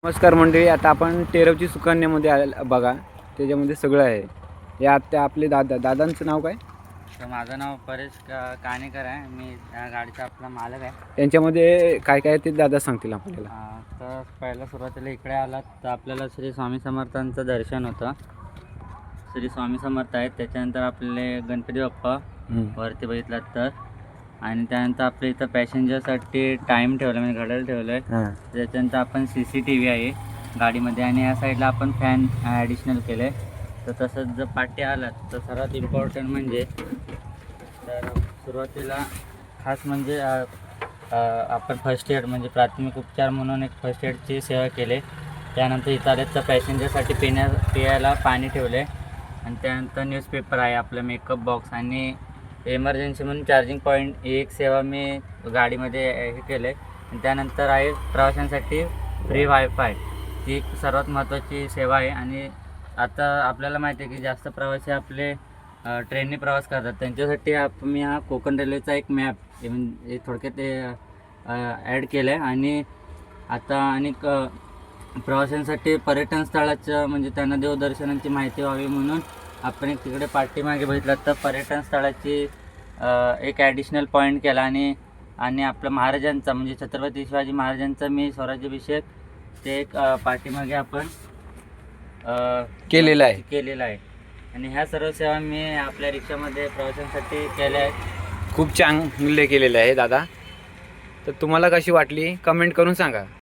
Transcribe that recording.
नमस्कार मंडळी, आता आपण तेरवची सुकन्यामध्ये बघा, त्याच्यामध्ये सगळं आहे. या त्या आपले दादांचं नाव काय? तर माझं नाव परेश काणेकर आहे. मी या गाडीचा आपला मालक आहे. त्यांच्यामध्ये काय काय ते दादा सांगतील आपल्याला. तर पहिला सुरुवातीला इकडे आलात तर आपल्याला श्री स्वामी समर्थांचं दर्शन होतं. श्री स्वामी समर्थ आहेत, त्याच्यानंतर आपले गणपती बाप्पा वरती बघितलात तर, आणि त्यानंतर आपल्या इथं पॅसेंजरसाठी टाईम ठेवला म्हणजे घड्याळ ठेवलं आहे. त्याच्यानंतर आपण CCTV आहे गाडीमध्ये, आणि या साईडला आपण फॅन ॲडिशनल केलं आहे. तर तसंच जर पाठी आलात तर सर्वात इम्पॉर्टंट म्हणजे तर सुरुवातीला खास म्हणजे आपण फर्स्ट एड म्हणजे प्राथमिक उपचार म्हणून एक फर्स्ट एडची सेवा केली. त्यानंतर इथं आले तर पॅसेंजरसाठी पियायला पाणी ठेवले, आणि त्यानंतर न्यूजपेपर आहे, आपलं मेकअप बॉक्स, आणि एमर्जन्सी म्हणून चार्जिंग पॉईंट ही एक सेवा मी गाडीमध्ये हे केलं आहे. आणि त्यानंतर आहे प्रवाशांसाठी फ्री वायफाय, ती एक सर्वात महत्त्वाची सेवा आहे. आणि आता आपल्याला माहिती आहे की जास्त प्रवासी आपले ट्रेनने प्रवास करतात, त्यांच्यासाठी मी हा कोकण रेल्वेचा एक मॅप म्हणजे थोडक्यात ॲड केलं आहे. आणि आता अनेक प्रवाशांसाठी पर्यटन स्थळाचं म्हणजे त्यांना देवदर्शनाची माहिती व्हावी म्हणून आपण एक तिकडे पाठीमागे बघितलं तर पर्यटन स्थळाची एक ॲडिशनल पॉईंट केला. आणि आपलं महाराजांचा म्हणजे छत्रपती शिवाजी महाराजांचा मी स्वराज्याभिषेक ते एक पाठीमागे आपण केलेला आहे. आणि ह्या सर्व सेवा मी आपल्या रिक्षामध्ये प्रवाशांसाठी केल्या आहेत. खूप चांगले केलेले आहे दादा. तर तुम्हाला कशी वाटली कमेंट करून सांगा.